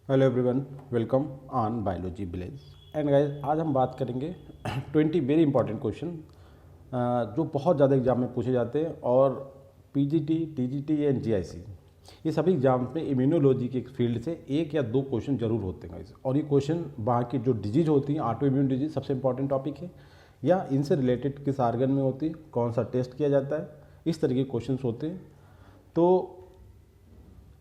Hello everyone, welcome on biology village. And guys, आज हम बात करेंगे 20 वेरी इंपॉर्टेंट क्वेश्चन जो बहुत ज़्यादा एग्जाम में पूछे जाते हैं। और पीजीटी, टीजीटी एंड जीआईसी ये सभी एग्जाम में इम्यूनोलॉजी के फील्ड से एक या दो क्वेश्चन जरूर होते हैं गाइस। और ये क्वेश्चन वहाँ की जो डिजीज होती हैं, ऑटो इम्यून डिजीज सबसे इंपॉर्टेंट टॉपिक है, या इनसे रिलेटेड किस आर्गन में होती है, कौन सा टेस्ट किया जाता है, इस तरह के क्वेश्चन होते हैं। तो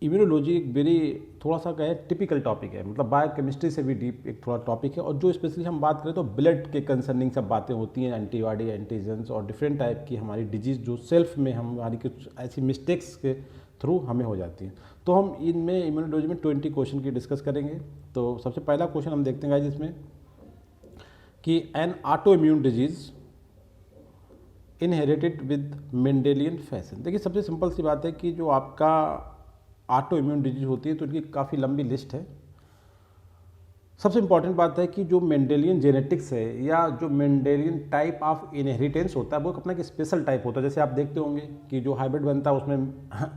इम्यूनोलॉजी एक वेरी थोड़ा सा क्या है, टिपिकल टॉपिक है, मतलब बायोकेमिस्ट्री से भी डीप एक थोड़ा टॉपिक है। और जो स्पेशली हम बात करें तो ब्लड के कंसर्निंग सब बातें होती हैं, एंटीबॉडी, एंटीजेंस और डिफरेंट टाइप की हमारी डिजीज जो सेल्फ में हमारी कुछ ऐसी मिस्टेक्स के थ्रू हमें हो जाती हैं। तो हम इनमें इम्यूनोलॉजी में 20 क्वेश्चन की डिस्कस करेंगे। तो सबसे पहला क्वेश्चन हम देखते हैं गाइस इसमें कि N auto immune disease inherited with Mendelian fashion. देखिए, सबसे सिंपल सी बात है कि जो आपका ऑटो इम्यून डिजीज होती है तो इनकी काफ़ी लंबी लिस्ट है। सबसे इंपॉर्टेंट बात है कि जो मेंडेलियन जेनेटिक्स है या जो मेंडेलियन टाइप ऑफ इनहेरिटेंस होता है वो अपना एक स्पेशल टाइप होता है। जैसे आप देखते होंगे कि जो हाइब्रिड बनता है उसमें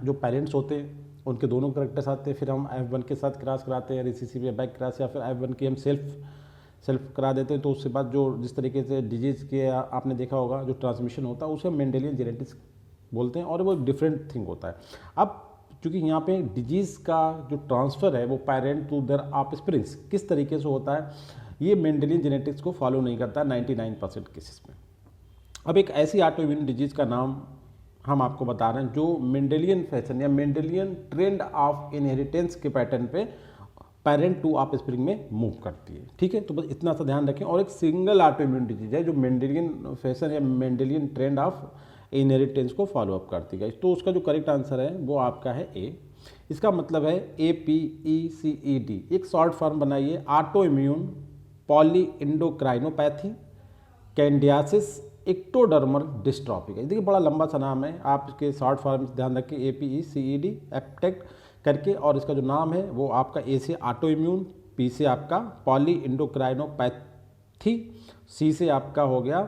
जो पेरेंट्स होते हैं उनके दोनों करेक्टर्स आते हैं, फिर हम F1 के साथ क्रॉस कराते हैं, रिसीसिव या बैक क्रॉस, या फिर F1 की हम सेल्फ करा देते हैं। तो उसके बाद जो जिस तरीके से डिजीज़ के आपने देखा होगा जो ट्रांसमिशन होता है उसे हम मेंडेलियन जेनेटिक्स बोलते हैं, और वो डिफरेंट थिंग होता है। अब क्योंकि यहाँ पे डिजीज़ का जो ट्रांसफ़र है वो पेरेंट टू देयर ऑफस्प्रिंग्स किस तरीके से होता है, ये मेंडेलियन जेनेटिक्स को फॉलो नहीं करता 99% केसेस में। अब एक ऐसी ऑटो इम्यून डिजीज़ का नाम हम आपको बता रहे हैं जो मेंडेलियन फैशन या मेंडेलियन ट्रेंड ऑफ इनहेरिटेंस के पैटर्न पे पेरेंट टू ऑफ स्प्रिंग में मूव करती है। ठीक है, तो बस इतना सा ध्यान रखें। और एक सिंगल ऑटो इम्यून डिजीज है जो मेंडेलियन फैशन या मेंडेलियन ट्रेंड ऑफ इनहेरिटेंस को फॉलो अप करती है। तो उसका जो करेक्ट आंसर है वो आपका है ए। इसका मतलब है APECED। एक शॉर्ट फॉर्म बनाइए, auto immune poly endocrinopathy candidiasis ectodermal dystrophy का। देखिए, बड़ा लंबा सा नाम है, आप इसके शॉर्ट फॉर्म ध्यान रखें, APECED एप्टेक्ट करके। और इसका जो नाम है वो आपका ए से ऑटो इम्यून, पी से आपका पॉली इंडोक्राइनोपैथी, सी से आपका हो गया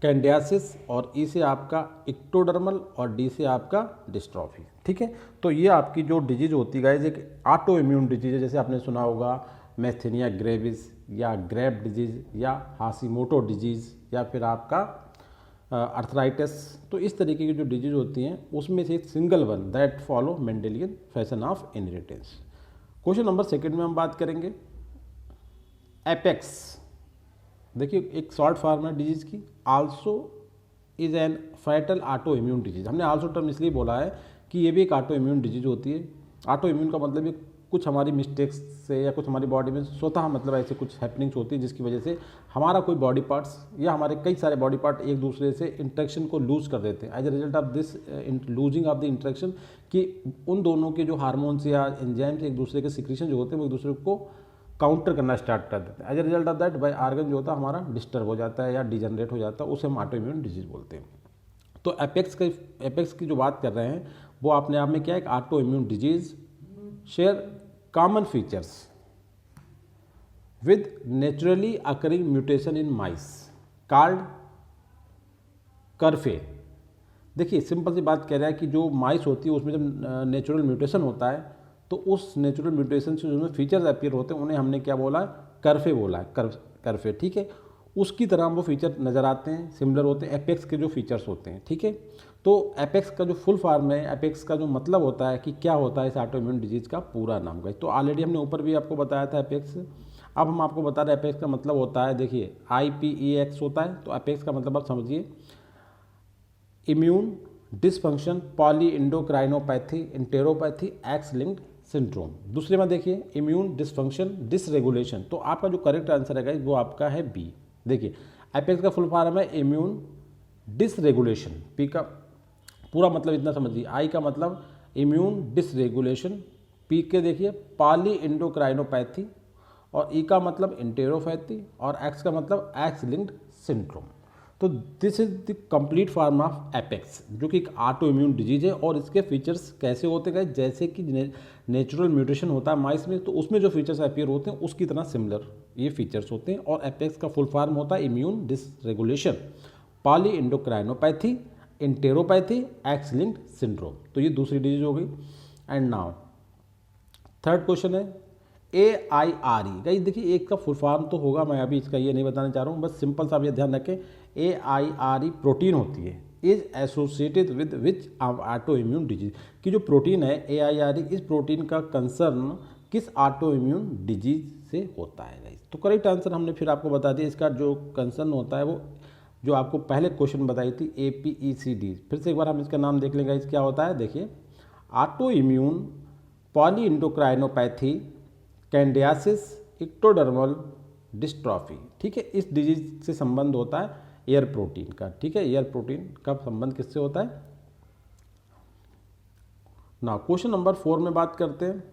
कैंडियासिस, और ई से आपका एक्टोडर्मल, और डी से आपका डिस्ट्रॉफी। ठीक है, तो ये आपकी जो डिजीज होती है गाइस एक ऑटो इम्यून डिजीज है। जैसे आपने सुना होगा मैस्थेनिया ग्रेविस या ग्रेव डिजीज या हाशिमोटो डिजीज या फिर आपका अर्थराइटिस। तो इस तरीके की जो डिजीज होती हैं उसमें से एक single one that follow Mendelian fashion of inheritance. Question number second में हम बात करेंगे एपेक्स। देखिए, एक शॉर्ट फॉर्म है डिजीज की, also is an fatal auto immune disease. हमने आल्सो टर्म इसलिए बोला है कि ये भी एक ऑटो इम्यून डिजीज होती है। ऑटो इम्यून का मतलब ये कुछ हमारी मिस्टेक्स से या कुछ हमारी बॉडी में स्वतः मतलब ऐसे कुछ हैपनिंग्स होती है जिसकी वजह से हमारा कोई बॉडी पार्ट्स या हमारे कई सारे बॉडी पार्ट एक दूसरे से इंटरेक्शन को लूज कर देते हैं। As a result of this losing of the interaction कि उन दोनों के जो हार्मोन्स या एंजाइम्स एक दूसरे के सिक्रीशन जो होते हैं वो एक दूसरे को काउंटर करना स्टार्ट कर देते हैं। As a result of that by organ जो होता है हमारा डिस्टर्ब हो जाता है या डिजनरेट हो जाता है, उसे हम ऑटो इम्यून डिजीज बोलते हैं। तो एपेक्स की जो बात कर रहे हैं वो अपने आप में क्या है, एक auto immune disease share common features with naturally occurring mutation in mice called scurfy. देखिए, सिंपल सी बात कह रहा है कि जो माइस होती है उसमें जब नेचुरल म्यूटेशन होता है तो उस नेचुरल म्यूटेशन से जो फीचर्स अपीयर होते हैं उन्हें हमने क्या बोला है, करफे बोला है, करफे। ठीक है, उसकी तरह वो फीचर नज़र आते हैं, सिमिलर होते हैं एपेक्स के जो फीचर्स होते हैं। ठीक है, तो एपेक्स का जो फुल फॉर्म है, एपेक्स का जो मतलब होता है कि क्या होता है इस ऑटो इम्यून डिजीज़ का पूरा नाम का, तो ऑलरेडी हमने ऊपर भी आपको बताया था एपेक्स। अब हम आपको बता रहे हैं एपेक्स का मतलब होता है, देखिए IPEX होता है। तो एपेक्स का मतलब आप समझिए, immune dysfunction poly endocrinopathy enteropathy X linked syndrome. दूसरे में देखिए इम्यून डिसफंक्शन डिसरेगुलेशन। तो आपका जो करेक्ट आंसर है वो आपका है बी। देखिए, एपेक्स का फुल फॉर्म है इम्यून डिसरेगुलेशन, पी का पूरा मतलब इतना समझिए, आई का मतलब इम्यून डिसरेगुलेशन, पी के देखिए पॉली इंडोक्राइनोपैथी, और ई का मतलब इंटेरोपैथी, और एक्स का मतलब एक्स लिंक्ड सिंड्रोम। तो this is the complete form of apex जो कि एक ऑटो इम्यून डिजीज है। और इसके फीचर्स कैसे होते गए, जैसे कि नेचुरल म्यूटेशन होता है माइस में तो उसमें जो फीचर्स अपीयर होते हैं उसकी तरह सिमिलर ये फीचर्स होते हैं। और एपेक्स का फुल फॉर्म होता है immune dysregulation poly endocrinopathy enteropathy X linked syndrome. तो ये दूसरी डिजीज हो गई। एंड नाउ थर्ड क्वेश्चन है AIRE गाइस, देखिए एक का फुल फॉर्म तो होगा, मैं अभी इसका ये नहीं बताना चाह रहा हूँ, बस सिंपल सा आप ये ध्यान रखें, AIRE प्रोटीन होती है, is associated with which auto immune disease, की जो प्रोटीन है AIRE, इस प्रोटीन का कंसर्न किस ऑटो इम्यून डिजीज से होता है गाइस। तो करेक्ट आंसर हमने फिर आपको बता दिया, इसका जो कंसर्न होता है वो जो आपको पहले क्वेश्चन बताई थी APECD। फिर से एक बार हम इसका नाम देख लेंगे, इस क्या होता है, देखिए auto immune poly endocrinopathy कैंडियासिस इक्टोडर्मल dystrophy. ठीक है, इस डिजीज से संबंध होता है एयर प्रोटीन का। ठीक है, एयर प्रोटीन का संबंध किससे होता है ना। क्वेश्चन नंबर 4 में बात करते हैं,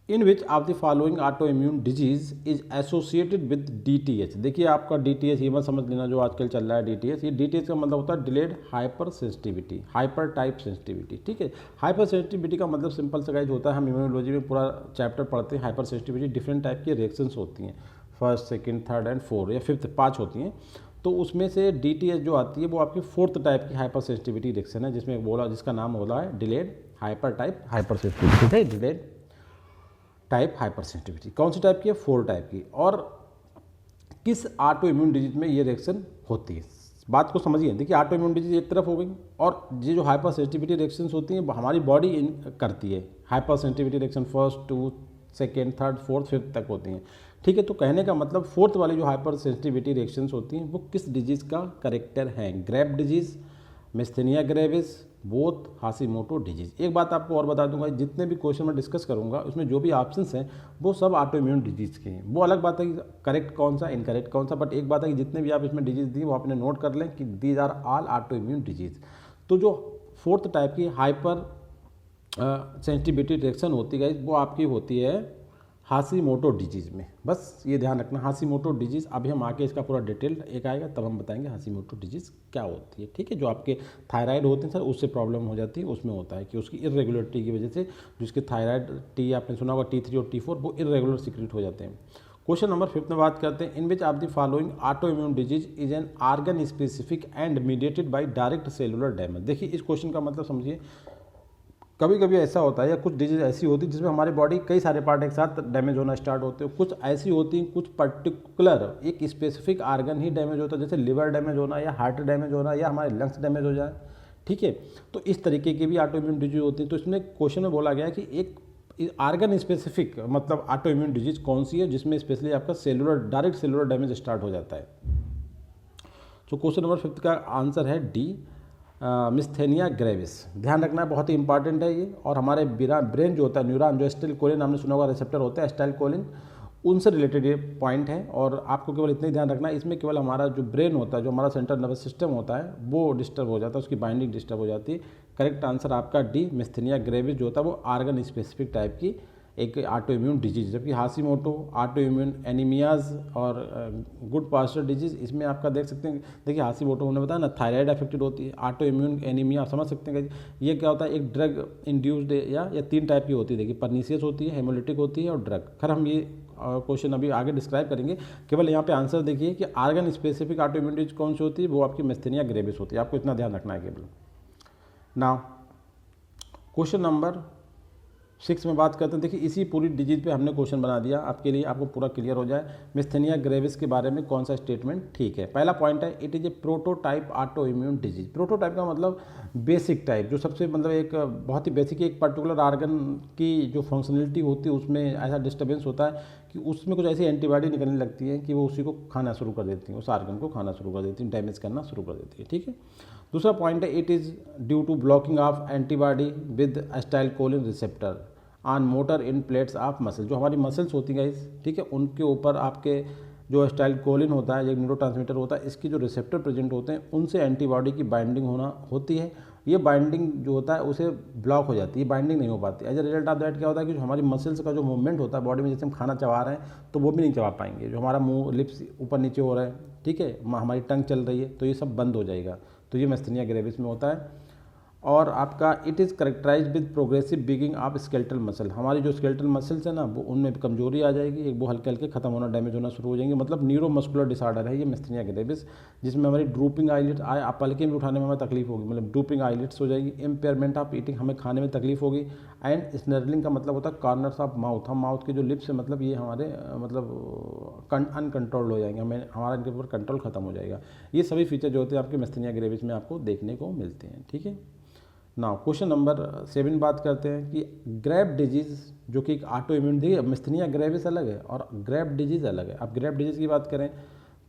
in which of the following auto immune disease is associated with DTH। देखिए आपका DTH ये मत समझ लेना जो आजकल चल रहा है DTH, ये DTH का मतलब होता है delayed hyper sensitivity, hyper type sensitivity. ठीक है, हाइपर सेंसिटिविटी का मतलब सिंपल सा गाइस होता है, हम इम्यूनोलॉजी में पूरा चैप्टर पढ़ते हैं, हाइपर सेंसिटिविटी डिफरेंट टाइप की रिएक्शंस होती हैं, first second third and fourth या फिफ्थ 5 होती हैं। तो उसमें से DTH जो आती है वो आपकी 4th टाइप की हाइपर सेंसिटिविटी रिएक्शन है, जिसमें बोला जिसका नाम बोला है delayed hyper type hyper sensitivity. ठीक है, डिलेड टाइप हाइपर सेंसिटिविटी कौन सी टाइप की है, 4 टाइप की, और किस ऑटो इम्यून डिजीज में ये रिएक्शन होती है, बात को समझिए। देखिए ऑटो इम्यून डिजीज एक तरफ हो गई, और ये जो हाइपर सेंसिटिविटी रिएक्शंस होती हैं हमारी बॉडी करती है, hyper sensitivity reaction 1st 2 2nd 3rd 4th 5th तक होती हैं। ठीक है, तो कहने का मतलब 4th वाली जो हाइपर सेंसिटिविटी रिएक्शंस होती हैं वो किस डिजीज का करेक्टर है, grave disease, myasthenia gravis, both Hashimoto disease. एक बात आपको और बता दूंगा, जितने भी क्वेश्चन मैं डिस्कस करूंगा उसमें जो भी ऑप्शंस हैं वो सब ऑटो इम्यून डिजीज के हैं। वो अलग बात है कि करेक्ट कौन सा इनकरेक्ट कौन सा, बट एक बात है कि जितने भी आप इसमें डिजीज दी वो आपने नोट कर लें कि these are all auto immune disease. तो जो 4th टाइप की हाइपर सेंसिटिविटी रिएक्शन होती है वो आपकी होती है हाशिमोटो डिजीज़ में, बस ये ध्यान रखना हाशिमोटो डिजीज़। अभी हम आके इसका पूरा डिटेल एक आएगा तब हम बताएंगे हाशिमोटो डिजीज़ क्या होती है। ठीक है, जो आपके थायराइड होते हैं सर उससे प्रॉब्लम हो जाती है, उसमें होता है कि उसकी इरेगुलरिटी की वजह से जिसके थायराइड T आपने सुना होगा T3 और T4 वो इरेगुलर सीक्रेट हो जाते हैं। क्वेश्चन नंबर 5 में बात करते हैं, in which of the following auto immune disease is an organ specific and mediated by direct cellular damage. देखिए इस क्वेश्चन का मतलब समझिए, कभी कभी ऐसा होता है या कुछ डिजीज ऐसी होती है जिसमें हमारी बॉडी कई सारे पार्ट एक साथ डैमेज होना स्टार्ट होते हैं, कुछ ऐसी होती हैं कुछ पर्टिकुलर एक स्पेसिफिक आर्गन ही डैमेज होता है, जैसे लिवर डैमेज होना या हार्ट डैमेज होना या हमारे लंग्स डैमेज हो जाए। ठीक है, तो इस तरीके की भी ऑटो इम्यून डिजीज होती है। तो इसमें क्वेश्चन में बोला गया कि एक आर्गन स्पेसिफिक मतलब ऑटो इम्यून डिजीज कौन सी है जिसमें स्पेशली आपका cellular direct cellular damage start हो जाता है। तो क्वेश्चन नंबर 5 का आंसर है डी, मिस्थेनिया ग्रेविस। ध्यान रखना है, बहुत ही इंपॉर्टेंट है ये। और हमारे ब्रेन जो होता है न्यूरॉन जो एसिटाइलकोलिन हमने सुना होगा रिसेप्टर होता है एसिटाइलकोलिन, उनसे रिलेटेड ये पॉइंट है। और आपको केवल इतना ही ध्यान रखना है, इसमें केवल हमारा जो ब्रेन होता है जो हमारा सेंट्रल नर्वस सिस्टम होता है वो डिस्टर्ब हो जाता है, उसकी बाइंडिंग डिस्टर्ब हो जाती है। करेक्ट आंसर आपका डी, मिस्थेनिया ग्रेविस जो होता है वो आर्गन स्पेसिफिक टाइप की एक ऑटो इम्यून डिजीज। जबकि हाशिमोटो, ऑटो इम्यून एनीमियाज और गुड पास्टर डिजीज, इसमें आपका देख सकते हैं। देखिए हाशिमोटो उन्होंने बताया ना थायराइड अफेक्टेड होती है, ऑटो इम्यून एनीमिया आप समझ सकते हैं ये क्या होता है, एक ड्रग इंड्यूस्ड या 3 टाइप की होती है। देखिए परनीसियस होती है, हेमोलिटिक होती है और ड्रग। खैर हम ये क्वेश्चन अभी आगे डिस्क्राइब करेंगे, केवल यहाँ पे आंसर देखिए कि organ specific auto immune disease कौन सी होती है, वो आपकी मिस्थेनिया ग्रेविस होती है। आपको इतना ध्यान रखना है केवल। नाउ क्वेश्चन नंबर 6 में बात करते हैं। देखिए इसी पूरी डिजीज पे हमने क्वेश्चन बना दिया आपके लिए, आपको पूरा क्लियर हो जाए मिस्थेनिया ग्रेविस के बारे में कौन सा स्टेटमेंट ठीक है। पहला पॉइंट है, it is a prototype auto immune disease. Prototype का मतलब बेसिक टाइप, जो सबसे मतलब एक बहुत ही बेसिक एक पर्टिकुलर आर्गन की जो फंक्शनलिटी होती है उसमें ऐसा डिस्टर्बेंस होता है कि उसमें कुछ ऐसी एंटीबॉडी निकलने लगती है कि वो उसी को खाना शुरू कर देती हैं, उस आर्गन को खाना शुरू कर देती हैं, डैमेज करना शुरू कर देती है। ठीक है, दूसरा पॉइंट है, it is due to blocking of antibody with acetylcholine receptor on motor end plates of muscle. जो हमारी मसल्स होती हैं ठीक है, उनके ऊपर आपके जो एसिटाइलकोलिन होता है, एक न्यूरोट्रांसमीटर होता है, इसकी जो रिसेप्टर प्रेजेंट होते हैं उनसे एंटीबॉडी की बाइंडिंग होती है। ये बाइंडिंग जो होता है उसे ब्लॉक हो जाती है, बाइंडिंग नहीं हो पाती। As a result of that क्या होता है कि जो हमारी मसल्स का जो मूवमेंट होता है बॉडी में, जैसे हम खाना चबा रहे हैं तो वो भी नहीं चबा पाएंगे, जो हमारा मुंह लिप्स ऊपर नीचे हो रहा है, ठीक है, हमारी टंग चल रही है, तो ये सब बंद हो जाएगा। तो ये मिस्थेनिया ग्रेविस में होता है। और आपका it is characterise with progressive बिगिंग ऑफ स्केलेटल मसल, हमारी जो स्केलेटल मसल्स है ना वो उनमें कमजोरी आ जाएगी, एक वो हल्के हल्के खत्म होना, डैमेज होना शुरू हो जाएंगे, मतलब न्यूरोमस्कुलर डिसऑर्डर है ये मिस्थेनिया ग्रेविस, जिसमें हमारी ड्रूपिंग आईलिड्स आप पलके में उठाने में हमें तकलीफ होगी, मतलब ड्रूपिंग आईलिड्स हो जाएगी, इम्पेयरमेंट ऑफ ईटिंग, हमें खाने में तकलीफ होगी, एंड स्नर्लिंग का मतलब होता है कॉर्नर्स ऑफ माउथ, हम माउथ के जो लिप्स है मतलब ये हमारे मतलब अनकंट्रोल्ड हो जाएंगे, हमें हमारा इनके ऊपर कंट्रोल खत्म हो जाएगा। ये सभी फीचर जो होते हैं आपके मिस्थेनिया ग्रेविस में आपको देखने को मिलते हैं। ठीक है, नाउ क्वेश्चन नंबर 7 बात करते हैं कि ग्रेव डिजीज़ जो कि एक ऑटो इम्यून, देखिए मिस्थेनिया ग्रेविस अलग है और ग्रेव डिजीज़ अलग है। अब ग्रेव डिजीज़ की बात करें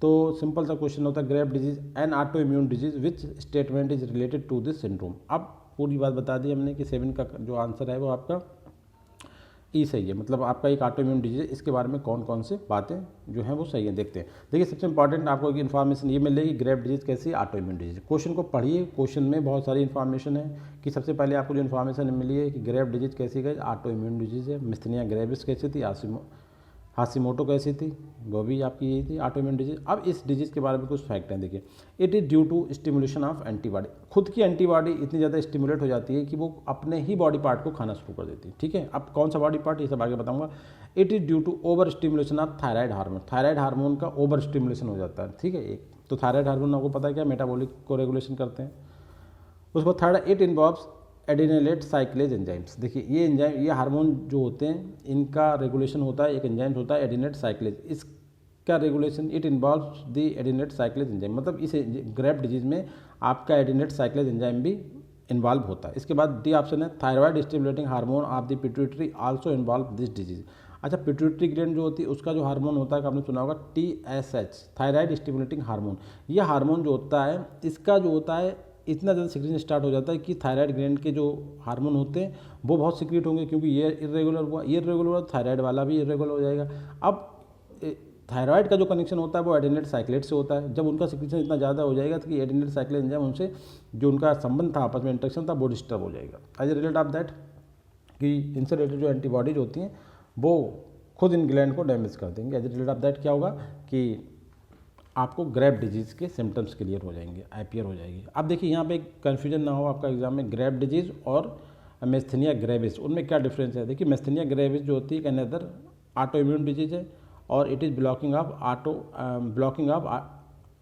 तो सिंपल सा क्वेश्चन होता है Graves disease an auto immune disease which statement is related to this syndrome. अब पूरी बात बता दी हमने कि 7 का जो आंसर है वो आपका ई सही है, मतलब आपका एक ऑटो इम्यून डिजीज, इसके बारे में कौन कौन से बातें जो हैं वो सही है देखते हैं। देखिए सबसे इंपॉर्टेंट आपको एक इन्फॉर्मेशन ये मिलेगी ग्रेव डिजीज कैसी ऑटो इम्यून डिजीज। क्वेश्चन को पढ़िए, क्वेश्चन में बहुत सारी इन्फॉर्मेशन है कि सबसे पहले आपको जो इन्फॉर्मेशन मिली है कि ग्रेव डिजीज कैसी गई, ऑटो इम्यून डिजीज है, मिस्थेनिया ग्रेविस कैसी थी, हाशिमोटो कैसी थी, वो भी आपकी यही थी ऑटो इम्यून डिजीज। अब इस डिजीज़ के बारे में कुछ फैक्ट हैं, देखिए it is due to stimulation of antibody, खुद की एंटीबॉडी इतनी ज़्यादा स्टिमुलेट हो जाती है कि वो अपने ही बॉडी पार्ट को खाना शुरू कर देती है। ठीक है, अब कौन सा बॉडी पार्ट ये सब आगे बताऊंगा। It is due to over stimulation of thyroid hormone, thyroid hormone का ओवर स्टिमुलेशन हो जाता है। ठीक है, एक तो थायराइड हार्मोन आपको पता है क्या, मेटाबॉलिक को रेगुलेशन करते हैं। उसको third it involves adenylate cyclase enzymes, देखिए ये एंजाइम, ये हार्मोन जो होते हैं इनका रेगुलेशन होता है, एक एंजाइम होता है एडिनेट साइक्लेज, इसका regulation it involves the adenylate cyclase enzyme, मतलब इस ग्रेव डिजीज में आपका एडिनेट साइक्लेज एंजाइम भी इन्वॉल्व होता है। इसके बाद डी ऑप्शन है thyroid stimulating hormone of the pituitary also involve this disease. अच्छा, पिट्यूटरी ग्लैंड जो होती है उसका जो हार्मोन होता है आपने सुना होगा TSH, थायराइड स्टिमुलेटिंग हार्मोन। यह हार्मोन जो होता है इसका जो होता है इतना ज़्यादा सिक्रीशन स्टार्ट हो जाता है कि थायराइड ग्लैंड के जो हार्मोन होते हैं वो बहुत सिक्रीट होंगे, क्योंकि ये इरेगुलर हुआ, ये इरेगुलर हुआ, थायराइड वाला भी इरेगुलर हो जाएगा। अब थायराइड का जो कनेक्शन होता है वो एडिनेट साइक्लेट से होता है, जब उनका सिक्रीशन इतना ज़्यादा हो जाएगा तो कि एडिनेट साइक्लेट एंजाइम उनसे जो उनका संबंध था आपस में इंटरेक्शन था वो डिस्टर्ब हो जाएगा। As a result of that कि इनसे रिलेटेड जो एंटीबॉडीज होती हैं वो खुद इन ग्लैंड को डैमेज कर देंगे। As a result of that क्या होगा कि आपको ग्रेव डिजीज़ के सिम्टम्स क्लियर हो जाएंगे, अपीयर हो जाएगी। अब देखिए यहाँ पे एक कन्फ्यूजन ना हो आपका एग्जाम में, ग्रेव डिजीज़ और मिस्थेनिया ग्रेविस उनमें क्या डिफरेंस है। देखिए मिस्थेनिया ग्रेविस जो होती है अनदर ऑटो इम्यून डिजीज़ है और it is blocking of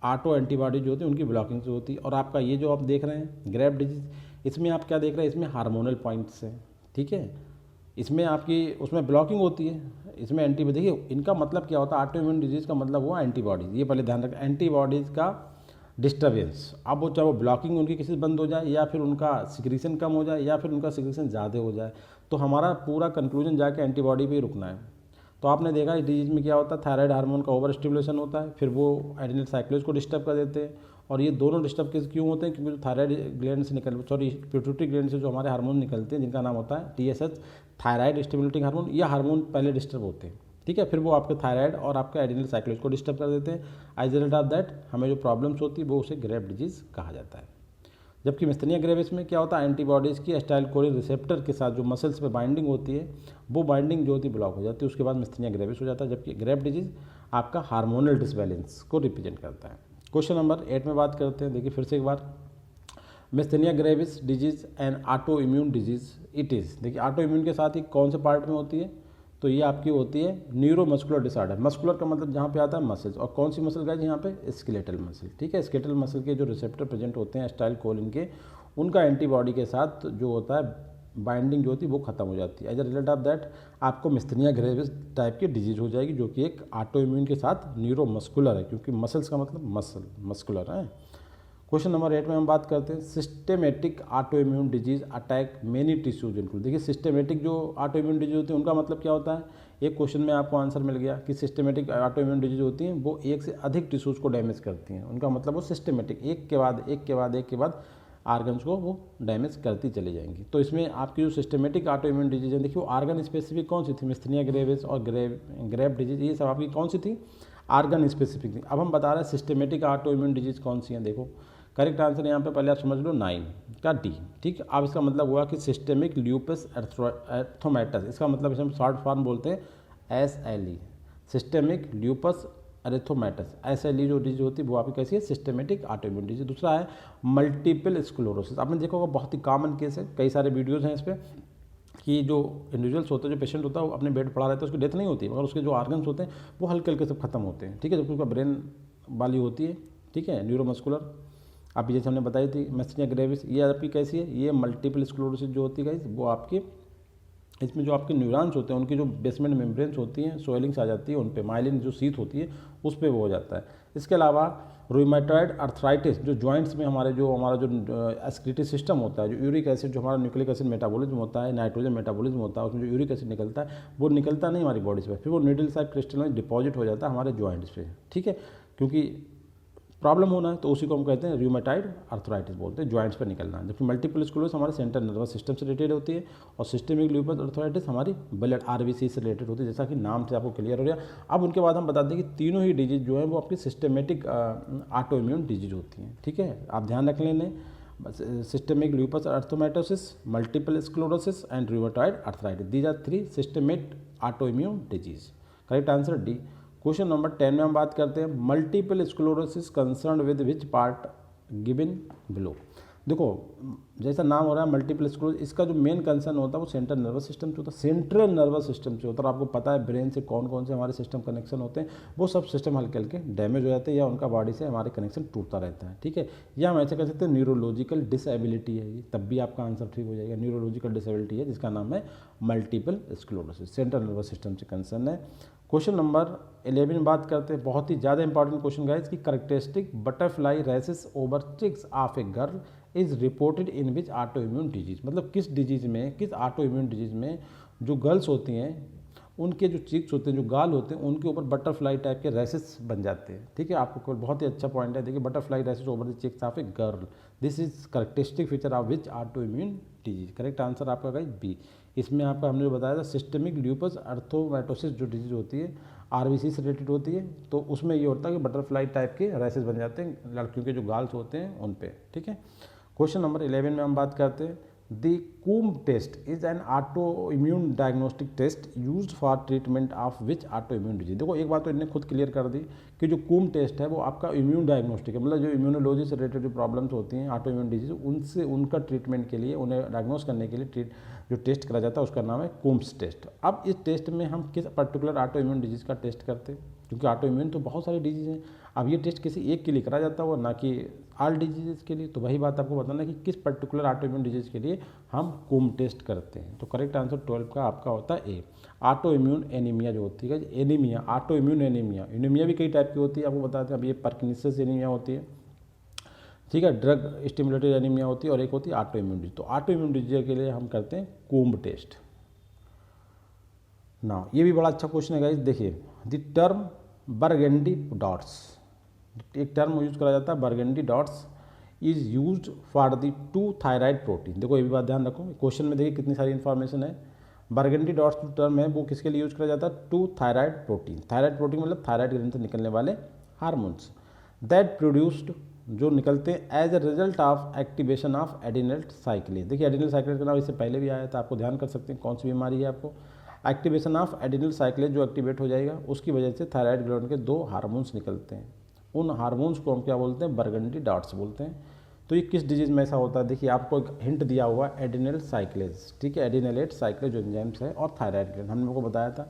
auto antibody जो होती है उनकी ब्लॉकिंग से होती है। और आपका ये जो आप देख रहे हैं ग्रेव डिजीज़, इसमें आप क्या देख रहे हैं, इसमें हार्मोनल पॉइंट्स हैं। ठीक है, इसमें आपकी उसमें ब्लॉकिंग होती है, इसमें एंटीबॉडी। देखिए इनका मतलब क्या होता है, ऑटो इम्यून डिजीज़ का मतलब हुआ एंटीबॉडीज़, ये पहले ध्यान रखें, एंटीबॉडीज़ का डिस्टर्बेंस। अब वो चाहे वो ब्लॉकिंग उनकी किसी बंद हो जाए या फिर उनका सिक्रीशन कम हो जाए या फिर उनका सिक्रीशन ज़्यादा हो जाए, तो हमारा पूरा कंक्लूजन जाके एंटीबॉडी पे ही रुकना है। तो आपने देखा इस डिजीज़ में क्या होता है, थायराइड हार्मोन का ओवर स्टिमुलेशन होता है, फिर वो एडिनेट साइक्लेज को डिस्टर्ब कर देते हैं। और ये दोनों डिस्टर्ब क्यों होते हैं, क्योंकि जो थायराइड ग्लैंड से पिट्यूटरी ग्लैंड से जो हमारे हार्मोन निकलते हैं जिनका नाम होता है TSH, थायराइड स्टिमुलेटिंग हार्मोन, ये हार्मोन पहले डिस्टर्ब होते हैं। ठीक है, फिर वो आपके थायराइड और आपके एडिनल साइक्लेज को डिस्टर्ब कर देते हैं। As a result of that हमें जो प्रॉब्लम्स होती है वो उसे ग्रेव डिजीज़ कहा जाता है। जबकि मिस्थेनिया ग्रेविस में क्या होता है, एंटीबॉडीज़ की एसिटाइलकोलिन रिसेप्टर के साथ जो मसल्स पे बाइंडिंग होती है वो बाइंडिंग जो होती है ब्लॉक हो जाती है, उसके बाद मिस्थेनिया ग्रेविस हो जाता है। जबकि ग्रेव डिजीज़ आपका हार्मोनल डिसबैलेंस को रिप्रेजेंट करता है। क्वेश्चन नंबर 8 में बात करते हैं, देखिए फिर से एक बार, myasthenia gravis disease and autoimmune disease it is. देखिए ऑटो इम्यून के साथ ही कौन से पार्ट में होती है, तो ये आपकी होती है न्यूरोमस्कुलर डिसऑर्डर। मस्कुलर का मतलब जहाँ पे आता है मसल्स, और कौन सी मसल गाइस यहाँ पे, स्केलेटल मसल। ठीक है, स्केलेटल मसल के जो रिसेप्टर प्रेजेंट होते हैं एसिटाइलकोलिन के, उनका एंटीबॉडी के साथ जो होता है बाइंडिंग जो होती है वो खत्म हो जाती है। As a result of that आपको मिस्थेनिया ग्रेविस टाइप की डिजीज हो जाएगी, जो कि एक ऑटो इम्यून के साथ न्यूरोमस्कुलर है, क्योंकि मसल्स का मतलब मस्कुलर है। क्वेश्चन नंबर 8 में हम बात करते हैं systematic auto immune disease attack many tissues include. देखिए सिस्टेमेटिक जो ऑटो इम्यून डिजीज होती है उनका मतलब क्या होता है, एक क्वेश्चन में आपको आंसर मिल गया कि सिस्टेमेटिक ऑटो इम्यून डिजीज होती हैं वो एक से अधिक टिश्यूज को डैमेज करती हैं। उनका मतलब वो सिस्टेमेटिक एक के बाद आर्गन्स को वो डैमेज करती चली जाएंगी। तो इसमें आपकी जो सिस्टेमेटिक ऑटो इम्यून डिजीज है, देखिए वो आर्गन स्पेसिफिक कौन सी थी, मिस्थेनिया ग्रेविस और ग्रेव डिजीज, ये सब आपकी कौन सी थी, आर्गन स्पेसिफिक थी। अब हम बता रहे हैं सिस्टेमेटिक ऑटो इम्यून डिजीज कौन सी हैं। देखो करेक्ट आंसर यहाँ पे पहले आप समझ लो 9 का D। ठीक, अब इसका मतलब हुआ कि सिस्टेमिक ल्यूपस एर्थोमेटस, इसका मतलब इसे हम शॉर्ट फॉर्म बोलते हैं SLE, सिस्टेमिक ल्यूपस एरिथोमेटस, SLE जो डिजीज होती है वो आपकी कैसी है, सिस्टमेटिक ऑटोइम्यून डिजीज। दूसरा है मल्टीपल स्क्लेरोसिस, आपने देखा होगा बहुत ही कॉमन केस है, कई सारे वीडियोज़ हैं इस पर कि जो इंडिविजुअल्स होते हैं, जो पेशेंट होता है वो अपने बेड पड़ा रहता है, उसकी डेथ नहीं होती मगर उसके जो ऑर्गन्स होते हैं वो हल्के हल्के सब खत्म होते हैं, ठीक है, जबकि उसका ब्रेन वाली होती है, ठीक है, न्यूरोमस्कुलर। आप जैसे हमने बताई थी मैस्टीनिया ग्रेविस, ये आपकी कैसी है, ये मल्टीपल स्क्लेरोसिस जो होती है वो आपकी, इसमें जो आपके न्यूरॉन्स होते हैं उनकी जो बेसमेंट मेम्ब्रेन्स होती हैं सोइलिंग्स आ जाती है उन पे, माइलिन जो सीथ होती है उस पे वो हो जाता है। इसके अलावा रूमेटॉइड अर्थराइटिस, जो जॉइंट्स में हमारा जो एक्सक्रीटरी सिस्टम होता है, जो यूरिक एसिड जो हमारा न्यूक्लिक एसिड मेटाबॉलिज्म होता है, नाइट्रोजन मेटाबॉलिज्म होता है, उसमें जो यूरिक एसिड निकलता है वो निकलता नहीं हमारी बॉडी से, फिर वो नीडल साइड क्रिस्टल में डिपॉजिट हो जाता है हमारे जॉइंट्स पे, ठीक है, क्योंकि प्रॉब्लम होना है तो उसी को हम कहते हैं रूमेटॉइड अर्थराइटिस बोलते हैं, जॉइंट्स पर निकलना है। जबकि मल्टीपल स्क्लेरोसिस हमारे सेंट्रल नर्वस सिस्टम से रिलेटेड होती है और सिस्टेमिक ल्यूपस अर्थराइटिस हमारी ब्लड RBC से रिलेटेड होती है, जैसा कि नाम से आपको क्लियर हो रहा है। अब उनके बाद हम बताते हैं कि तीनों ही डिजीज जो है वो आपकी सिस्टेमेटिक ऑटोइम्यून डिजीज होती हैं, ठीक है, आप ध्यान रख लें, systemic lupus erythematosus, multiple sclerosis and rheumatoid arthritis, these are 3 systematic autoimmune disease. Correct answer D. Question number 10 में हम बात करते हैं multiple sclerosis concern with which part given below. देखो जैसा नाम हो रहा है मल्टीपल स्क्लेरोसिस, इसका जो मेन कंसर्न होता है वो सेंट्रल नर्वस सिस्टम से होता है, सेंट्रल नर्वस सिस्टम से होता है। आपको पता है ब्रेन से कौन कौन से हमारे सिस्टम कनेक्शन होते हैं, वो सब सिस्टम हल्के हल्के डैमेज हो जाते हैं या उनका बॉडी से हमारे कनेक्शन टूटता रहता है, ठीक है। या हम ऐसे कह सकते हैं न्यूरोलॉजिकल डिसेबिलिटी है ये, तब भी आपका आंसर ठीक हो जाएगा। न्यूरोलॉजिकल डिसेबिलिटी है जिसका नाम है multiple sclerosis, central nervous system से कंसर्न है। क्वेश्चन नंबर 11 में बात करते हैं, बहुत ही ज़्यादा इंपॉर्टेंट क्वेश्चन गाइस, कि characteristic butterfly rashes over cheeks of a girl is reported in which auto immune disease, मतलब किस डिजीज में, किस ऑटो इम्यून डिजीज में जो गर्ल्स होती हैं उनके जो चिक्स होते हैं, जो गाल होते हैं, उनके ऊपर बटरफ्लाई टाइप के रैसेस बन जाते हैं, ठीक है। आपको बहुत ही अच्छा पॉइंट है, देखिए butterfly rashes over the cheeks of a girl, this is characteristic feature of which auto immune disease. Correct answer आपका गाइस बी। इसमें आपका हमने बताया था सिस्टेमिक ल्यूपस अर्थोमेटोसिस जो डिजीज होती है RBC से रिलेटेड होती है, तो उसमें ये होता है कि बटरफ्लाई टाइप के रैसेस बन जाते हैं लड़कियों के जो गाल्स होते हैं उन पे, ठीक है। क्वेश्चन नंबर 11 में हम बात करते हैं the Coombs test is an auto immune diagnostic test used for treatment of which auto immune disease. देखो एक बात तो इन्हें खुद क्लियर कर दी कि जो कूम टेस्ट है वो आपका इम्यून डायग्नोस्टिक है, मतलब जो इम्यूनोलॉजी से रिलेटेड जो प्रॉब्लम्स होती हैं ऑटो इम्यून डिजीज उनसे उनका ट्रीटमेंट के लिए, उन्हें डायग्नोस करने के लिए जो टेस्ट करा जाता है उसका नाम है कूम्स टेस्ट। अब इस टेस्ट में हम किस पर्टिकुलर ऑटो इम्यून डिजीज का टेस्ट करते हैं, क्योंकि ऑटो इम्यून तो बहुत सारी डिजीज हैं। अब ये टेस्ट किसी एक के लिए करा जाता है ना कि ऑल डिजीज़ के लिए, तो वही बात आपको बताना है कि किस पर्टिकुलर ऑटो इम्यून डिजीज़ के लिए हम कूम टेस्ट करते हैं। तो करेक्ट आंसर 12 का आपका होता है ए, ऑटो इम्यून एनीमिया जो होती है, anaemia, auto immune anaemia. Anaemia भी कई टाइप की होती है, आपको बताते हैं। अब ये पार्किंसंस एनीमिया होती है, ठीक है, ड्रग स्टिमुलेटेड एनीमिया होती है, और एक होती है ऑटो इम्यून डिजीज। तो ऑटो इम्यून डिजीज के लिए हम करते हैं कूम टेस्ट ना। ये भी बड़ा अच्छा क्वेश्चन है गाइस, देखिए द टर्म बर्गेंडी डॉट्स, एक टर्म यूज करा जाता है burgundy dots is used for the 2 thyroid protein. देखो ये भी बात ध्यान रखो, क्वेश्चन में देखिए कितनी सारी इन्फॉर्मेशन है। बर्गेंडी डॉट्स जो टर्म है वो किसके लिए यूज करा जाता है, 2 थायराइड प्रोटीन। थायराइड प्रोटीन मतलब थायराइड ग्रंथ से निकलने वाले हार्मोन्स दैट प्रोड्यूस्ड, जो निकलते हैं as a result of activation of adenyl cyclase. देखिए एडिनल साइक्लेज का नाम इससे पहले भी आया था, आपको ध्यान कर सकते हैं कौन सी बीमारी है आपको। एक्टिवेशन ऑफ एडिनल साइक्लेज जो एक्टिवेट हो जाएगा उसकी वजह से थायराइड ग्लैंड के 2 हार्मोन्स निकलते हैं, उन हार्मोन्स को हम क्या बोलते हैं, बर्गेंडी डॉट्स बोलते हैं। तो ये किस डिजीज में ऐसा होता है, देखिए आपको एक हिंट दिया हुआ है एडिनल साइक्लेज, ठीक है, एडिनलेट साइक्लेज जो एंजाइम्स है और थायराइड ग्लैंड। हमने आपको बताया था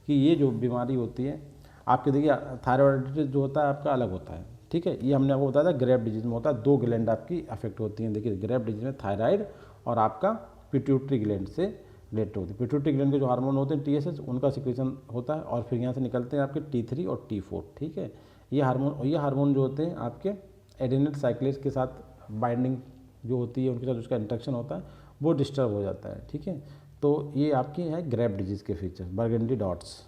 कि ये जो बीमारी होती है आपके, देखिए थायराइड जो होता है आपका अलग होता है, ठीक है। ये हमने आपको बताया था ग्रेव डिजीज में होता है, 2 ग्लैंड आपकी अफेक्ट होती हैं। देखिए ग्रेव डिजीज में थायराइड और आपका पिट्यूटरी ग्लैंड से रिलेटेड होती है। पिट्यूटरी ग्लैंड के जो हार्मोन होते हैं TSH, उनका सिक्रेशन होता है और फिर यहाँ से निकलते हैं आपके T3 और T4, ठीक है। ये हार्मोन जो होते हैं आपके एडिनल साइक्लेज के साथ बाइंडिंग जो होती है उनके साथ उसका इंटरेक्शन होता है, वो डिस्टर्ब हो जाता है, ठीक है। तो ये आपकी है ग्रेव डिजीज के फीचर, बर्गेंडी डॉट्स।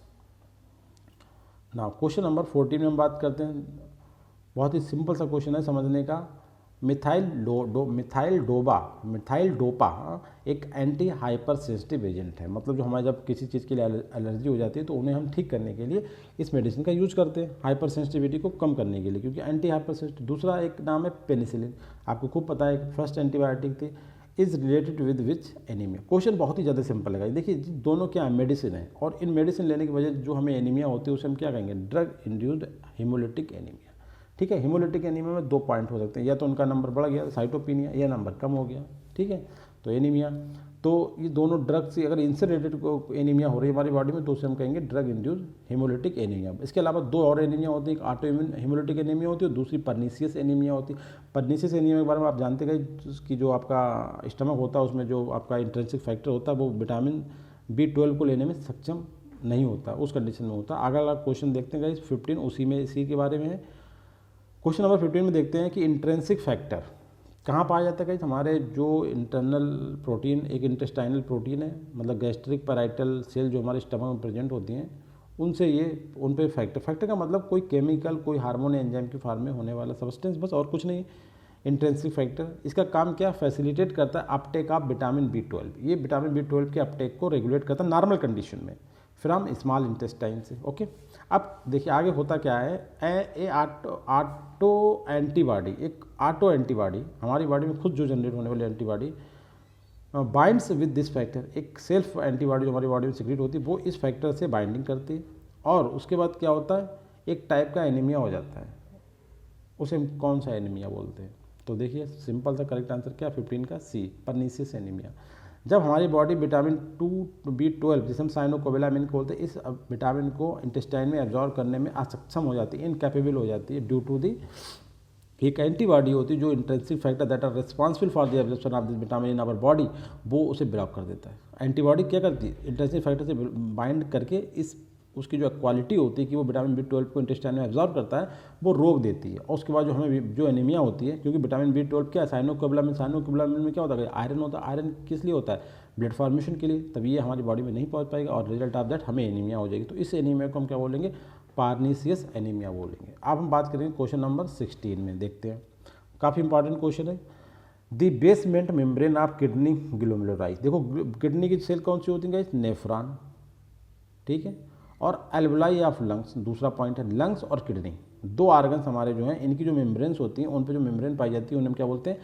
ना क्वेश्चन नंबर 14 में हम बात करते हैं, बहुत ही सिंपल सा क्वेश्चन है समझने का। मिथाइल डोपा एक एंटी हाइपर सेंसिटिव एजेंट है, मतलब जो हमारे जब किसी चीज़ के लिए एलर्जी हो जाती है तो उन्हें हम ठीक करने के लिए इस मेडिसिन का यूज करते हैं, हाइपर सेंसिटिविटी को कम करने के लिए, क्योंकि एंटी हाइपर सेंसिटिव। दूसरा एक नाम है पेनिसिलिन, आपको खूब पता है, फर्स्ट एंटीबायोटिक थी। Is related with which anaemia. Question बहुत ही ज़्यादा सिंपल है। देखिए दोनों क्या है, मेडिसिन है, और इन मेडिसिन लेने की वजह जो हमें एनीमिया होती है उसे हम क्या कहेंगे, ड्रग इंड्यूस्ड हेमोलिटिक एनीमिया। ठीक है, हेमोलिटिक एनीमिया में 2 पॉइंट हो सकते हैं, या तो उनका नंबर बढ़ गया साइटोपिनिया, या नंबर कम हो गया। ठीक है, तो एनीमिया, तो ये दोनों ड्रग से अगर इनसे रिलेटेड को एनीमिया हो रही है हमारी बॉडी में तो उसे हम कहेंगे ड्रग इंड्यूस्ड हेमोलिटिक एनीमिया। इसके अलावा 2 और एनीमिया होती है, एक ऑटो इम्यून हेमोलिटिक एनीमिया होती है, दूसरी पर्नीशियस एनीमिया होती है। पर्नीशियस एनीमिया के बारे में आप जानते गए कि जो आपका स्टमक होता है उसमें जो आपका इंट्रिंसिक फैक्टर होता है वो विटामिन B12 को लेने में सक्षम नहीं होता, उस कंडीशन में होता है। अगला क्वेश्चन देखते हैं गाइस 15, उसी में इसी के बारे में है। क्वेश्चन नंबर 15 में देखते हैं कि इंट्रिंसिक फैक्टर कहाँ पाया जाता है गाइस, हमारे जो इंटरनल प्रोटीन, एक इंटेस्टाइनल प्रोटीन है, मतलब गैस्ट्रिक पैराइटल सेल जो हमारे स्टमक में प्रेजेंट होती हैं उनसे ये उन पे फैक्टर का मतलब कोई केमिकल, कोई हार्मोन एंजाइम की फॉर्म में होने वाला सब्सटेंस, बस और कुछ नहीं। इंट्रिंसिक फैक्टर इसका काम क्या, फैसिलिटेट करता है अपटेक ऑफ विटामिन B12। ये विटामिन B12 के अपटेक को रेगुलेट करता है नॉर्मल कंडीशन में फ्रॉम स्मॉल इंटेस्टाइन से। ओके, अब देखिए आगे होता क्या है, ऑटो एंटीबॉडी, एक ऑटो एंटीबॉडी हमारी बॉडी में खुद जो जनरेट होने वाली antibody binds with this factor, एक सेल्फ एंटीबॉडी जो हमारी बॉडी में सिक्रेट होती है वो इस फैक्टर से बाइंडिंग करती है, और उसके बाद क्या होता है, एक टाइप का एनीमिया हो जाता है। उसे हम कौन सा एनीमिया बोलते हैं, तो देखिए सिंपल सा करेक्ट आंसर क्या, 15 का C, पर्नीशियस एनीमिया। जब हमारी बॉडी विटामिन B12 जिसे हम साइनोकोबालामिन बोलते हैं, इस विटामिन को इंटेस्टाइन में एब्जॉर्ब करने में असक्षम हो जाती है, इनकैपेबल हो जाती है ड्यू टू दी एक एंटीबॉडी होती है जो intrinsic factor that are responsible for the absorption of this vitamin in our body, वो उसे ब्लॉक कर देता है। एंटीबॉडी क्या करती है, इंट्रिंसिक फैक्टर से बाइंड करके इस उसकी जो क्वालिटी होती है कि वो विटामिन B12 को इंटेस्टाइन में एब्जॉर्ब करता है वो रोक देती है, और उसके बाद जो हमें जो एनीमिया होती है, क्योंकि विटामिन B12 क्या है, साइनोकोबालामिन में क्या होता है, आयरन होता है। आयरन किस लिए होता है, ब्लड फॉर्मेशन के लिए, तभी ये हमारी बॉडी में नहीं पहुंच पाएगा और रिजल्ट ऑफ दैट हमें एनीमिया हो जाएगी। तो इस एनीमिया को हम क्या बोलेंगे, पर्नीशियस एनीमिया बोलेंगे। अब हम बात करेंगे क्वेश्चन नंबर 16 में, देखते हैं, काफ़ी इंपॉर्टेंट क्वेश्चन है। The basement membrane of kidney glomeruli. देखो किडनी की सेल कौन सी होती है, नेफ्रॉन, ठीक है, और एल्वुलाई ऑफ लंग्स, दूसरा पॉइंट है, लंग्स और किडनी 2 ऑर्गन्स हमारे जो हैं, इनकी जो मेम्ब्रेन्स होती हैं उन पे जो मेम्ब्रेन पाई जाती है उन्हें हम क्या बोलते हैं,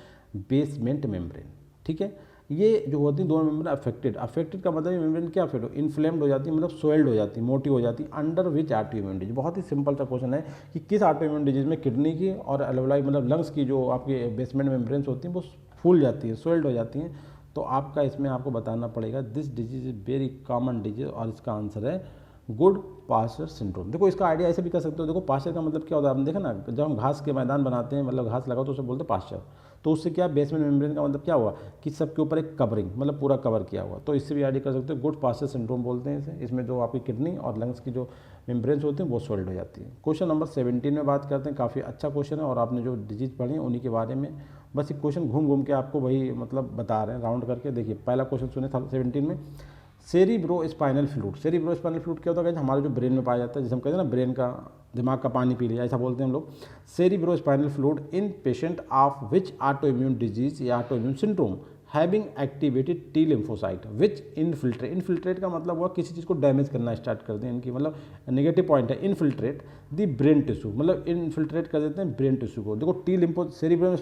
बेसमेंट मेम्ब्रेन। ठीक है, ये जो होती है दोनों मेम्ब्रेन अफेक्टेड का मतलब मेम्ब्रेन क्या अफेक्ट हो, इन्फ्लेम्ड हो जाती है, मतलब सोइल्ड हो जाती है, मोटी हो जाती है, under which auto immune disease. बहुत ही सिंपल सा क्वेश्चन है कि किस ऑटो इम्यून डिजीज में किडनी की और एल्वुलाई मतलब लंग्स की जो आपकी बेसमेंट मेम्ब्रेन्स होती हैं वो फूल जाती है, सोइल्ड हो जाती हैं। तो आपका इसमें आपको बताना पड़ेगा this disease is very common disease, और इसका आंसर है गुड पास्चर सिंड्रोम। देखो इसका आइडिया ऐसे भी कर सकते हो, देखो पास्चर का मतलब क्या होता है, आपने देखा ना, जब हम घास के मैदान बनाते हैं, मतलब घास लगाओ तो उसे बोलते हैं पास्चर। तो उससे क्या, बेसमेंट मेम्ब्रेन का मतलब क्या हुआ कि सबके ऊपर एक कवरिंग, मतलब पूरा कवर किया हुआ। तो इससे भी आइडिया कर सकते हो, गुड पास्चर सिंड्रोम बोलते हैं इसे। इसमें जो आपकी किडनी और लंग्स की जो मेम्ब्रेन्स होती हैं वो सोल्ड हो जाती है। क्वेश्चन नंबर 17 में बात करते हैं, काफ़ी अच्छा क्वेश्चन है, और आपने जो डिजीज पढ़ी है उन्हीं के बारे में बस एक क्वेश्चन घूम घूम के आपको वही मतलब बता रहे हैं, राउंड करके। देखिए पहला क्वेश्चन सुने था 17 में, cerebro spinal fluid. Cerebro spinal fluid क्या होता है, हमारे जो ब्रेन में पाया जाता है, जैसे हम कहते हैं ना ब्रेन का, दिमाग का पानी पी लिया, ऐसा बोलते हैं हम लोग। Cerebrospinal fluid in patient of which auto immune disease या autoimmune syndrome having activated T lymphocyte which infiltrate का मतलब हुआ किसी चीज़ को डैमेज करना स्टार्ट कर दें, इनकी मतलब नेगेटिव पॉइंट है इनफिल्ट्रेट द ब्रेन टिश्यू, मतलब इनफिल्ट्रेट कर देते हैं ब्रेन टिश्यू को। देखो सेरिब्रो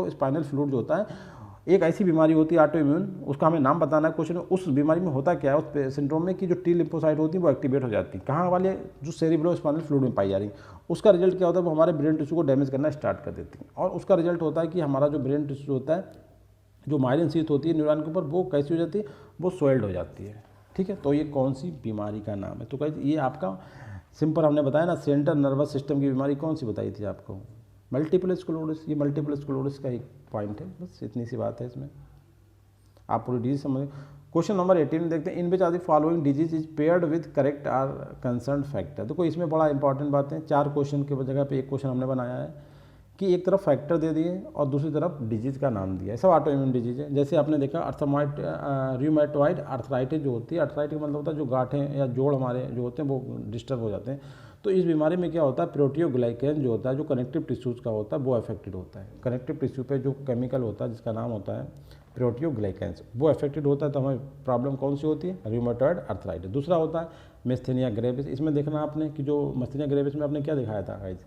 स्पाइनल फ्लूइड जो होता है एक ऐसी बीमारी होती है ऑटो इम्यून, उसका हमें नाम बताना है क्वेश्चन में। उस बीमारी में होता क्या है, उस सिंड्रोम में कि जो T लिम्फोसाइट होती है वो एक्टिवेट हो जाती है, कहाँ वाले, जो सेरिब्रो स्पाइनल फ्लूइड में पाई जा रही है। उसका रिजल्ट क्या होता है, वो हमारे ब्रेन टिश्यू को डैमेज करना स्टार्ट कर देती है, और उसका रिजल्ट होता है कि हमारा जो ब्रेन टिश्यू होता है, जो माइलिन शीथ होती है न्यूरॉन के ऊपर, वो कैसी हो जाती है, वो सोइल्ड हो जाती है। ठीक है, तो ये कौन सी बीमारी का नाम है, तो ये आपका सिंपल हमने बताया ना, सेंट्रल नर्वस सिस्टम की बीमारी कौन सी बताई थी आपको, मल्टीपल स्क्लेरोसिस। ये मल्टीपल स्क्लेरोसिस का एक पॉइंट है, बस इतनी सी बात है इसमें, आप पूरी डिजीज समझ। क्वेश्चन नंबर 18 में देखते हैं, in which are the following disease is paired with correct are concern factor. देखो इसमें बड़ा इंपॉर्टेंट बात है, 4 क्वेश्चन के जगह पे एक क्वेश्चन हमने बनाया है कि एक तरफ फैक्टर दे दिए और दूसरी तरफ डिजीज का नाम दिया है। सब ऑटो इम्यून डिजीज है। जैसे आपने देखा र्यूमेटॉइड आर्थराइटिस जो होती है, आर्थराइटिस का मतलब होता है जो गांठें या जोड़ हमारे जो होते हैं वो डिस्टर्ब हो जाते हैं। तो इस बीमारी में क्या होता है, प्रोटियोग्लाइकेन जो होता है, जो कनेक्टिव टिश्यूज़ का होता है, वो अफेक्टेड होता है। कनेक्टिव टिश्यू पे जो केमिकल होता है जिसका नाम होता है प्रोटियोग्लाइकेंस, वो अफेक्टेड होता है। तो हमें प्रॉब्लम कौन सी होती है, र्यूमेटॉइड आर्थराइटिस। दूसरा होता है मिस्थेनिया ग्रेविस। इसमें देखना आपने कि जो मिस्थेनिया ग्रेविस में आपने क्या दिखाया था गाइस,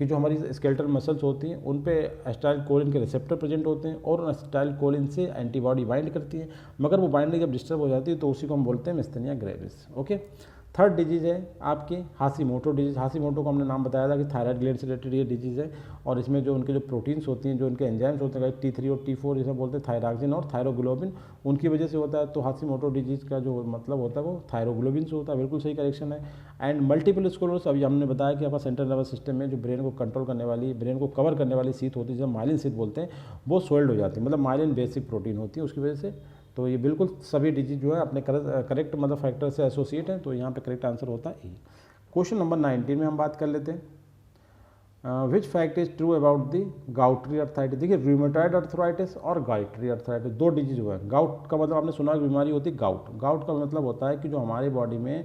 कि जो हमारी स्केलेटल मसल्स होती हैं उन पे एसिटाइल कोलिन के रिसेप्टर प्रेजेंट होते हैं और उन एसिटाइल कोलिन से एंटीबॉडी बाइंड करती है, मगर वो बाइंडिंग जब डिस्टर्ब हो जाती है तो उसी को हम बोलते हैं मिस्थेनिया ग्रेविस। ओके, थर्ड डिजीज़ है आपकी हाशिमोटो डिजीज़। हाशिमोटो को हमने नाम बताया था कि थायराइड ग्लैंड से रिलेटेड ये डिजीज़ है, और इसमें जो उनके जो प्रोटीन्स होती हैं, जो उनके एंजाइम्स होते हैं T3 और T4 जिसे बोलते हैं थायरॉक्सिन और थायरोग्लोबिन, उनकी वजह से होता है। तो हाशिमोटो डिजीज़ का जो मतलब होता है वो थायरोग्लोबिन से होता है, बिल्कुल सही करेक्शन है। एंड मल्टीपल स्क्लेरोसिस, अभी हमने बताया कि आपका सेंट्रल नर्वस सिस्टम में जो ब्रेन को कंट्रोल करने वाली, ब्रेन को कवर करने वाली सीथ होती है, जिसे माइलिन सीथ बोलते हैं, वो सोल्ड हो जाती है, मतलब माइलिन बेसिक प्रोटीन होती है उसकी वजह से। तो ये बिल्कुल सभी डिजीज जो है अपने करेक्ट मतलब फैक्टर से एसोसिएट हैं, तो यहाँ पे करेक्ट आंसर होता है। क्वेश्चन नंबर 19 में हम बात कर लेते हैं, which fact is true about the gouty arthritis. देखिए रूमेटॉइड अर्थराइटिस और गाउटरी अर्थराइटिस दो डिजीज हुआ है। गाउट का मतलब आपने सुना बीमारी होती है गाउट। गाउट का मतलब होता है कि जो हमारी बॉडी में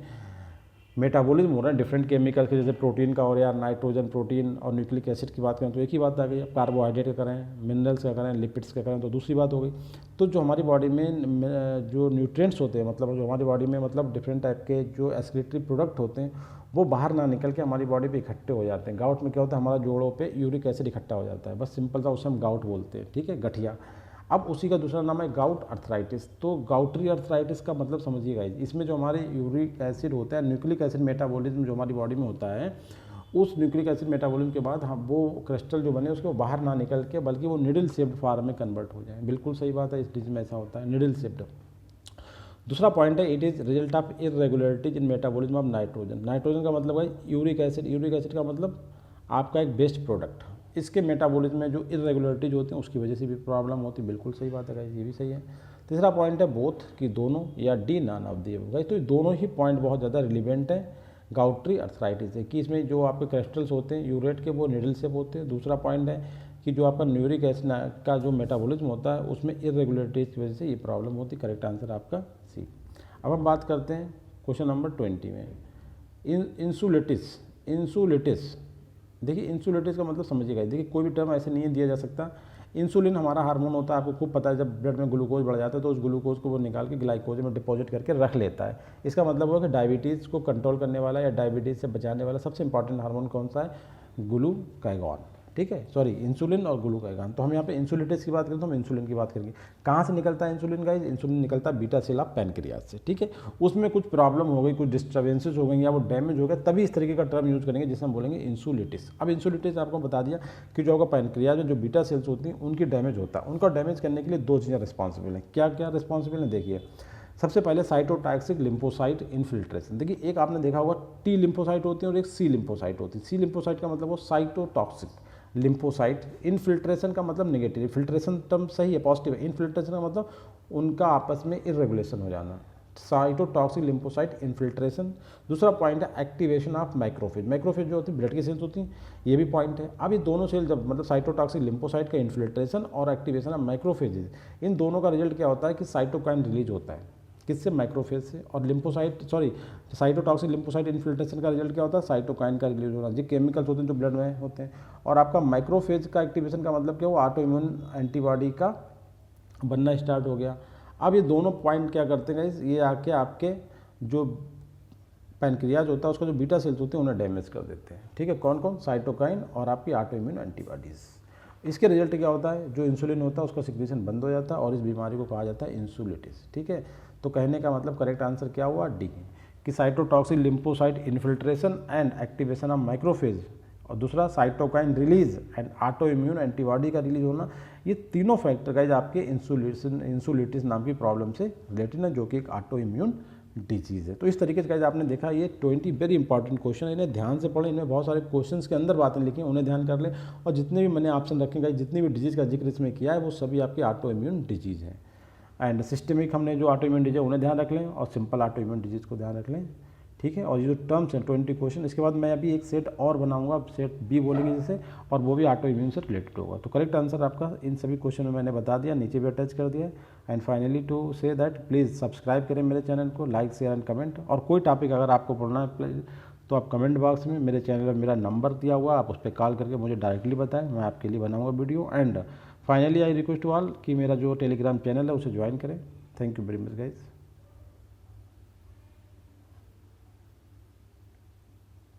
मेटाबॉलिज्म हो रहा है डिफरेंट केमिकल के, जैसे प्रोटीन का और यार नाइट्रोजन प्रोटीन और न्यूक्लिक एसिड की बात करें तो एक ही बात आ गई। कार्बोहाइड्रेट का करें, मिनरल्स का करें, लिपिड्स का करें तो दूसरी बात हो गई। तो जो हमारी बॉडी में जो न्यूट्रिएंट्स होते हैं, मतलब जो हमारी बॉडी में मतलब डिफरेंट टाइप के जो एक्सक्रीटरी प्रोडक्ट होते हैं वो बाहर ना निकल के हमारी बॉडी पे इकट्ठे हो जाते हैं। गाउट में क्या होता है, हमारा जोड़ों पे यूरिक एसिड इकट्ठा हो जाता है, बस सिंपल सा उसे हम गाउट बोलते हैं, ठीक है, गठिया। अब उसी का दूसरा नाम है गाउट अर्थराइटिस। तो गाउटरी अर्थराइटिस का मतलब समझिएगा, इसमें जो हमारे यूरिक एसिड होता है, न्यूक्लिक एसिड मेटाबॉलिज्म जो हमारी बॉडी में होता है, उस न्यूक्लिक एसिड मेटाबॉलिज्म के बाद हम वो क्रिस्टल जो बने उसके वो बाहर ना निकल के बल्कि वो निडल शेप्ड फॉर्म में कन्वर्ट हो जाए। बिल्कुल सही बात है, इस डिजीज में ऐसा होता है, निडल शेप्ड। दूसरा पॉइंट है, it is result of irregularities in metabolism of nitrogen. Nitrogen का मतलब है यूरिक एसिड, यूरिक एसिड का मतलब आपका एक बेस्ट प्रोडक्ट। इसके मेटाबॉलिज्म में जो इरेगुलरिटीज होती हैं उसकी वजह से भी प्रॉब्लम होती है। बिल्कुल सही बात है गाइस, ये भी सही है। तीसरा पॉइंट है बोथ, कि दोनों, या D none of the guys. तो ये दोनों ही पॉइंट बहुत ज़्यादा रिलीवेंट है गाउटरी अर्थराइटिस है, कि इसमें जो आपके क्रिस्टल्स होते हैं यूरेट के वो निडल शेप होते हैं। दूसरा पॉइंट है कि जो आपका न्यूरिक एसिड का जो मेटाबॉलिज्म होता है उसमें इरेगुलरिटीज की वजह से ये प्रॉब्लम होती है। करेक्ट आंसर आपका सी। अब हम बात करते हैं क्वेश्चन नंबर 20 में, इंसुलिटिस। देखिए इंसुलिटिस का मतलब समझिएगा, देखिए कोई भी टर्म ऐसे नहीं दिया जा सकता। इंसुलिन हमारा हार्मोन होता है, आपको खूब पता है, जब ब्लड में ग्लूकोज बढ़ जाता है तो उस ग्लूकोज को वो निकाल के ग्लाइकोज में डिपॉजिट करके रख लेता है। इसका मतलब हुआ कि डायबिटीज़ को कंट्रोल करने वाला या डायबिटीज़ से बचाने वाला सबसे इंपॉर्टेंट हार्मोन कौन सा है, ग्लूकागॉन, ठीक है, सॉरी इंसुलिन और ग्लूकागॉन। तो हम यहाँ पे इंसुलिटिस की बात करें तो हम इंसुलिन की बात करेंगे। कहाँ से निकलता है इंसुलिन गाइस, इंसुलिन निकलता है बीटा सेल ऑफ पैनक्रियाज से, ठीक है। उसमें कुछ प्रॉब्लम हो गई, कुछ डिस्टर्बेंसेस हो गई या वो डैमेज हो गया, तभी इस तरीके का टर्म यूज़ करेंगे जिसे हम बोलेंगे इंसुलिटिस। अब इंसुलिटिस आपको बता दिया कि जो आपका पैनक्रियाज में जो बीटा सेल्स होती हैं उनकी डैमेज होता है। उनका डैमेज करने के लिए दो चीज़ें रिस्पॉन्सिबल हैं। क्या क्या रिस्पॉन्सिबल हैं, देखिए सबसे पहले साइटोटॉक्सिक लिम्फोसाइट इन्फिल्ट्रेशन। देखिए एक आपने देखा होगा टी लिम्फोसाइट होती है और एक सी लिम्फोसाइट होती है। सी लिम्फोसाइट का मतलब वो साइटोटॉक्सिक, लिम्फोसाइट इनफिल्ट्रेशन का मतलब नेगेटिव। फिल्ट्रेशन टर्म सही है, पॉजिटिव है। इनफिल्ट्रेशन का मतलब उनका आपस में इरेगुलेशन हो जाना। Cytotoxic lymphocyte infiltration. दूसरा पॉइंट है एक्टिवेशन ऑफ माइक्रोफेज। माइक्रोफेज जो होती है ब्लड की सेल्स होती हैं, ये भी पॉइंट है। अब ये दोनों सेल जब मतलब साइटोटॉक्सिक लिम्फोसाइट का इन्फिल्ट्रेशन और एक्टिवेशन ऑफ माइक्रोफेज, इन दोनों का रिजल्ट क्या होता है कि साइटोकाइन रिलीज होता है। किससे, माइक्रोफेज से। और लिम्फोसाइट साइटोटॉक्सिक लिम्फोसाइट इन्फिल्ट्रेशन का रिजल्ट क्या होता है, साइटोकाइन का रिलीज होना। ये केमिकल्स होते हैं जो ब्लड में होते हैं। और आपका माइक्रोफेज का एक्टिवेशन का मतलब क्या, वो ऑटो इम्यून एंटीबॉडी का बनना स्टार्ट हो गया। अब ये दोनों पॉइंट क्या करते हैं, ये आके आपके जो पैनक्रियाज होता है उसका जो बीटा सेल्स होते हैं उन्हें डैमेज कर देते हैं, ठीक है। कौन कौन, साइटोकाइन और आपकी ऑटो इम्यून एंटीबॉडीज़। इसके रिजल्ट क्या होता है, जो इंसुलिन होता है उसका सिक्रीशन बंद हो जाता है और इस बीमारी को कहा जाता है इंसुलिटिस, ठीक है। तो कहने का मतलब करेक्ट आंसर क्या हुआ, डी, कि cytotoxic lymphocyte infiltration and activation of macrophage, और दूसरा cytokine release and auto immune antibody का रिलीज होना। ये तीनों फैक्टर गाइज आपके इंसुलिटिस नाम की प्रॉब्लम से रिलेटेड है, जो कि एक ऑटो इम्यून डिजीज़ है। तो इस तरीके से गाइज आपने देखा ये 20 वेरी इंपॉर्टेंट क्वेश्चन है, इन्हें ध्यान से पढ़ें। इनमें बहुत सारे क्वेश्चंस के अंदर बातें लिखी हैं, उन्हें ध्यान कर लें। और जितने भी मैंने ऑप्शन रखे गाइज, जितनी भी डिजीज़ का जिक्र इसमें किया है वो सभी आपकी ऑटो इम्यून डिजीज़ हैं। एंड सिस्टमिक हमने जो ऑटो इम्यून डिजीज उन्हें ध्यान रख लें और सिंपल ऑटो इम्यून डिजीज़ को ध्यान रख लें, ठीक है। और ये जो टर्म्स हैं 20 क्वेश्चन, इसके बाद मैं अभी एक सेट और बनाऊंगा, सेट बी बोलेंगे जैसे, और वो भी ऑटो इम्यून से रिलेटेड होगा। तो करेक्ट आंसर आपका इन सभी क्वेश्चन में मैंने बता दिया, नीचे भी अटैच कर दिया। And finally to say that please subscribe करें मेरे चैनल को, लाइक शेयर एंड कमेंट। और कोई टॉपिक अगर आपको पढ़ना है तो आप कमेंट बॉक्स में मेरे चैनल पर मेरा नंबर दिया हुआ, आप उस पर कॉल करके मुझे डायरेक्टली बताएं, मैं आपके लिए बनाऊँगा video. And finally I request to all कि मेरा जो टेलीग्राम चैनल है उसे ज्वाइन करें। Thank you very much guys.